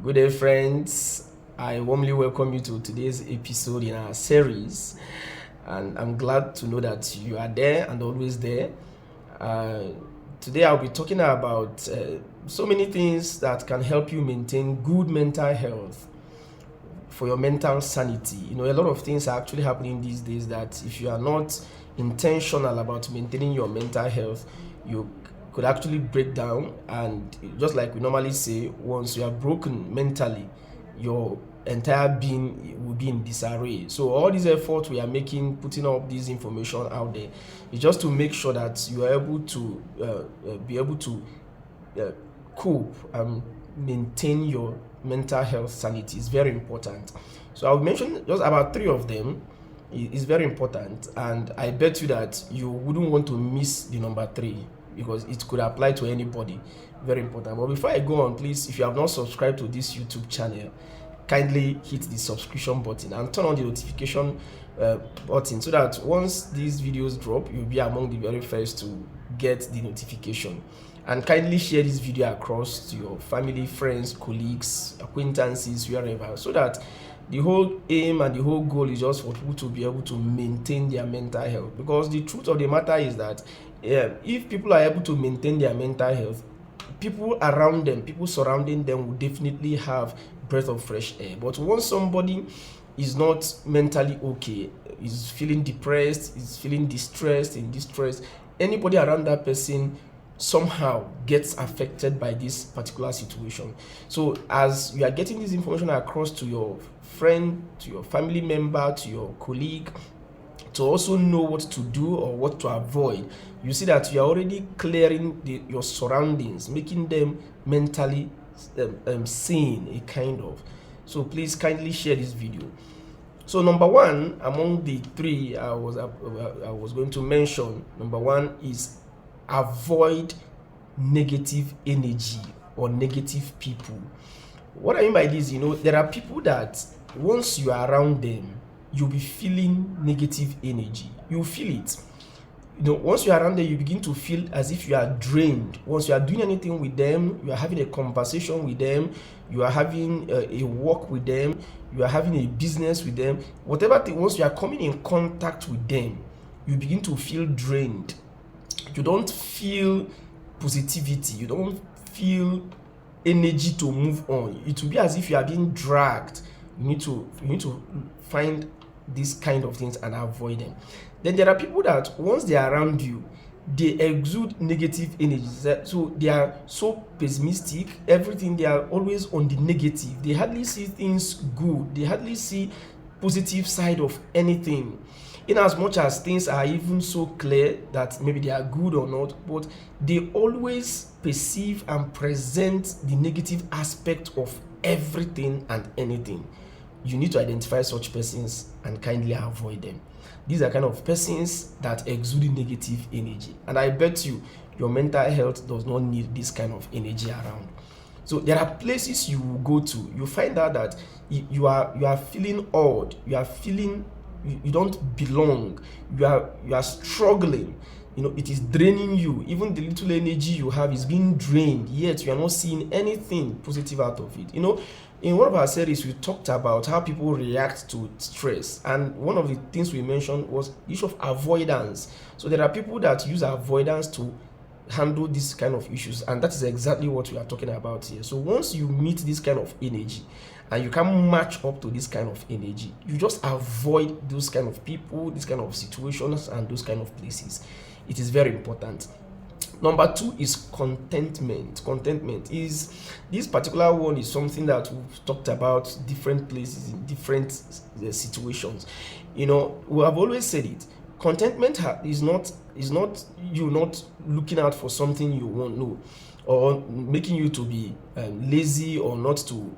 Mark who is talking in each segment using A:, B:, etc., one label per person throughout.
A: Good day, friends. I warmly welcome you to today's episode in our series, and I'm glad to know that you are there and always there. Uh, Today, I'll be talking about so many things that can help you maintain good mental health for your mental sanity. A lot of things are actually happening these days that if you are not intentional about maintaining your mental health, you could actually break down. And just like we normally say, once you are broken mentally, your entire being will be in disarray. So all these efforts we are making, putting up this information out there, is just to make sure that you are able to be able to uh, cope and maintain your mental health sanity. Is very important. So I'll mention just about three of them. It's very important, and I bet you that you wouldn't want to miss the number three because it could apply to anybody. Very important. But before I go on, please, if you have not subscribed to this YouTube channel, kindly hit the subscription button and turn on the notification button so that once these videos drop, you'll be among the very first to get the notification. And kindly share this video across to your family, friends, colleagues, acquaintances, wherever, so that the whole aim and the whole goal is just for people to be able to maintain their mental health. Because the truth of the matter is that if people are able to maintain their mental health, people around them, people surrounding them will definitely have breath of fresh air. But once somebody is not mentally okay, is feeling depressed, is feeling distressed, in distress, anybody around that person somehow gets affected by this particular situation. So as you are getting this information across to your friend, to your family member, to your colleague, to also know what to do or what to avoid, you see that you are already clearing your surroundings, making them mentally sane, a kind of. So please kindly share this video. So number one among the three I was going to mention, number one is avoid negative energy or negative people. What I mean by this, there are people that once you are around them, you'll be feeling negative energy. You feel it. Once you are around them, you begin to feel as if you are drained. Once you are doing anything with them, you are having a conversation with them, you are having a walk with them, you are having a business with them, whatever thing, once you are coming in contact with them, you begin to feel drained. You don't feel positivity, you don't feel energy to move on. It will be as if you are being dragged. You need to find these kind of things and avoid them. Then there are people that once they are around you, they exude negative energy. So they are so pessimistic, everything, they are always on the negative. They hardly see things good, they hardly see positive side of anything. In as much as things are even so clear that maybe they are good or not, but they always perceive and present the negative aspect of everything and anything. You need to identify such persons and kindly avoid them. These are kind of persons that exude negative energy, and I bet you your mental health does not need this kind of energy around. So there are places you will go to, you find out that you are feeling odd, you are feeling you don't belong, you are struggling. It is draining you. Even the little energy you have is being drained, yet you are not seeing anything positive out of it. In one of our series, we talked about how people react to stress, and one of the things we mentioned was the issue of avoidance. So there are people that use avoidance to handle this kind of issues, and that is exactly what we are talking about here. So once you meet this kind of energy and you can match up to this kind of energy, you just avoid those kind of people, these kind of situations, and those kind of places. It is very important. Number two is contentment. Contentment is, this particular one is something that we've talked about different places in different situations. We have always said it. Contentment is not you not looking out for something you want, no, or making you to be lazy or not to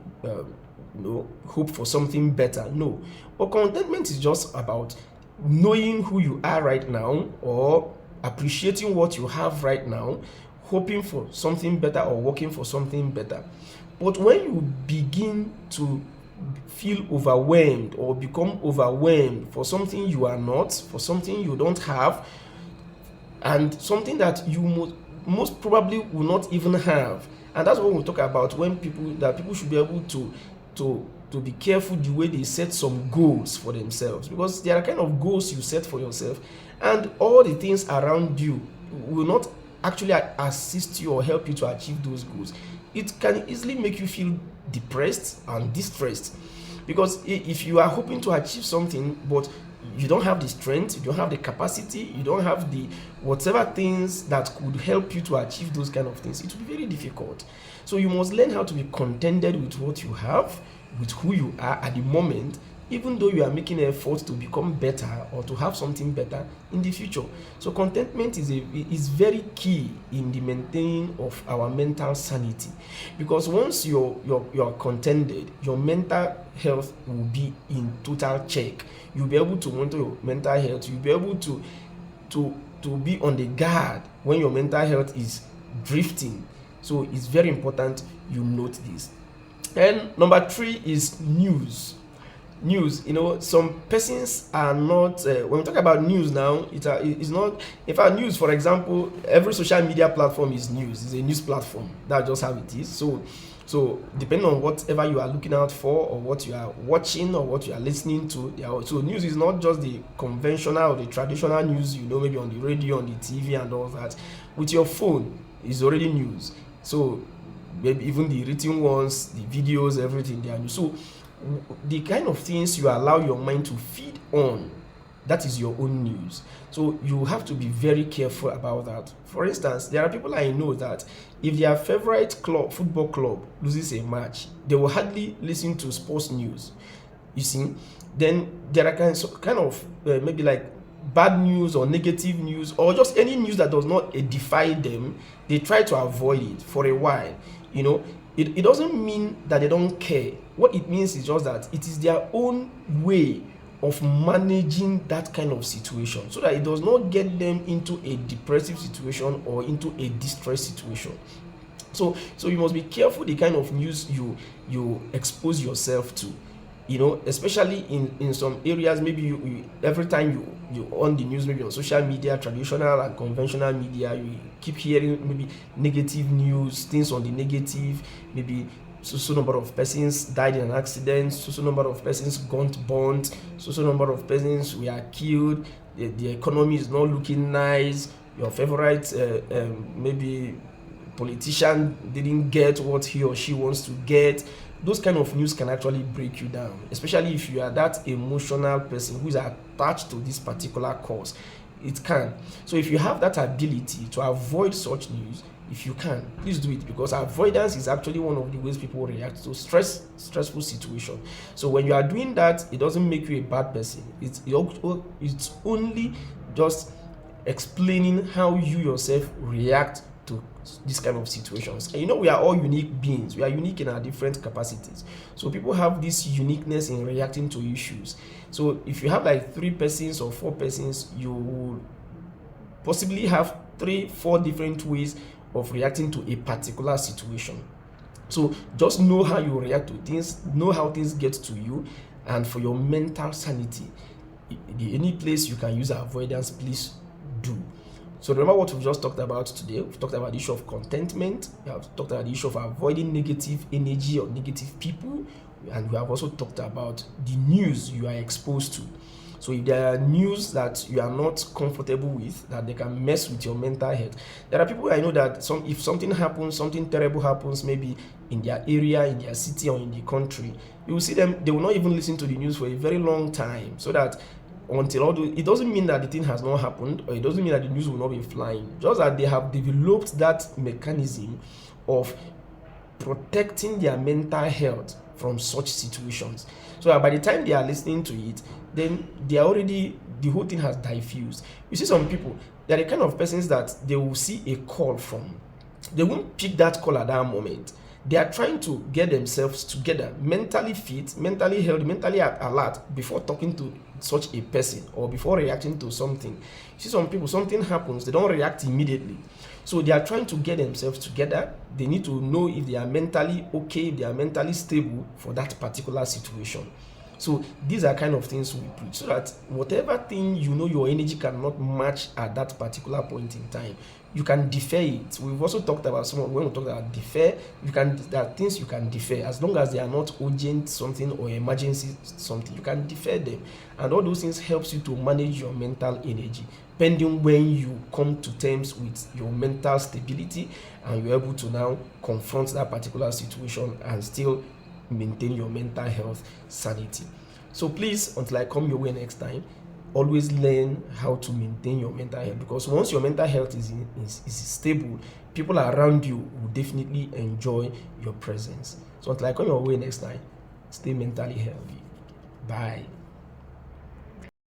A: hope for something better, no. But contentment is just about knowing who you are right now, or appreciating what you have right now, hoping for something better or working for something better. But when you begin to feel overwhelmed or become overwhelmed for something you are not, for something you don't have, and something that you most probably will not even have, And that's what we talk about when people should be able to be careful the way they set some goals for themselves, because there are kind of goals you set for yourself, and all the things around you will not actually assist you or help you to achieve those goals. It can easily make you feel depressed and distressed, because if you are hoping to achieve something but you don't have the strength, you don't have the capacity, you don't have the whatever things that could help you to achieve those kind of things, it will be very difficult. So you must learn how to be contented with what you have, with who you are at the moment, even though you are making an effort to become better or to have something better in the future. So contentment is very key in the maintaining of our mental sanity, because once you're contented, your mental health will be in total check. You'll be able to monitor your mental health. You'll be able to be on the guard when your mental health is drifting. So it's very important you note this. And number 3 is news. Some persons are not, when we talk about news now, it's not, in fact, news, for example, every social media platform is news. It's a news platform. That's just how it is. So depending on whatever you are looking out for, or what you are watching, or what you are listening to, so news is not just the conventional or the traditional news, maybe on the radio, on the TV and all that. With your phone, it's already news. So maybe even the written ones, the videos, everything, they are news. So the kind of things you allow your mind to feed on, that is your own news. So you have to be very careful about that. For instance, there are people I know that if their favorite football club loses a match, they will hardly listen to sports news. You see, then there are kind of maybe like bad news or negative news, or just any news that does not edify them. They try to avoid it for a while. It doesn't mean that they don't care. What it means is just that it is their own way of managing that kind of situation, so that it does not get them into a depressive situation or into a distressed situation. So you must be careful the kind of news you expose yourself to. Especially in some areas, maybe you every time you on the news, maybe on social media, traditional and conventional media, you keep hearing maybe negative news, things on the negative, maybe so number of persons died in an accident, so number of persons got burnt, so number of persons were killed, the economy is not looking nice, your favorite maybe politician didn't get what he or she wants to get. Those kind of news can actually break you down, especially if you are that emotional person who is attached to this particular cause. It can. So if you have that ability to avoid such news, if you can, please do it, because avoidance is actually one of the ways people react to stressful situation. So when you are doing that, it doesn't make you a bad person. It's only just explaining how you yourself react to this kind of situations. And we are all unique beings. We are unique in our different capacities. So people have this uniqueness in reacting to issues. So if you have like 3 persons or 4 persons, you will possibly have 3-4 different ways of reacting to a particular situation. So just know how you react to things, know how things get to you, and for your mental sanity, any place you can use avoidance, please do. So remember what we've just talked about today. We've talked about the issue of contentment. We have talked about the issue of avoiding negative energy or negative people. And we have also talked about the news you are exposed to. So if there are news that you are not comfortable with, that they can mess with your mental health. There are people I know that if something happens, something terrible happens, maybe in their area, in their city, or in the country, you will see them, they will not even listen to the news for a very long time, so that it doesn't mean that the thing has not happened, or it doesn't mean that the news will not be flying, just that they have developed that mechanism of protecting their mental health from such situations, so that by the time they are listening to it, then the whole thing has diffused. You see some people, they are the kind of persons that they will see a call from, they won't pick that call at that moment. They are trying to get themselves together, mentally fit, mentally healthy, mentally alert before talking to such a person or before reacting to something. You see some people, something happens, they don't react immediately. So they are trying to get themselves together. They need to know if they are mentally okay, if they are mentally stable for that particular situation. So these are kind of things we preach, so that whatever thing you know your energy cannot match at that particular point in time, you can defer it. We've also talked about when we talked about defer, there are things you can defer as long as they are not urgent something or emergency something. You can defer them, and all those things helps you to manage your mental energy, pending when you come to terms with your mental stability and you're able to now confront that particular situation and still maintain your mental health sanity. So please, until I come your way next time, always learn how to maintain your mental health, because once your mental health is stable, people around you will definitely enjoy your presence. So until I come your way next time, stay mentally healthy. Bye.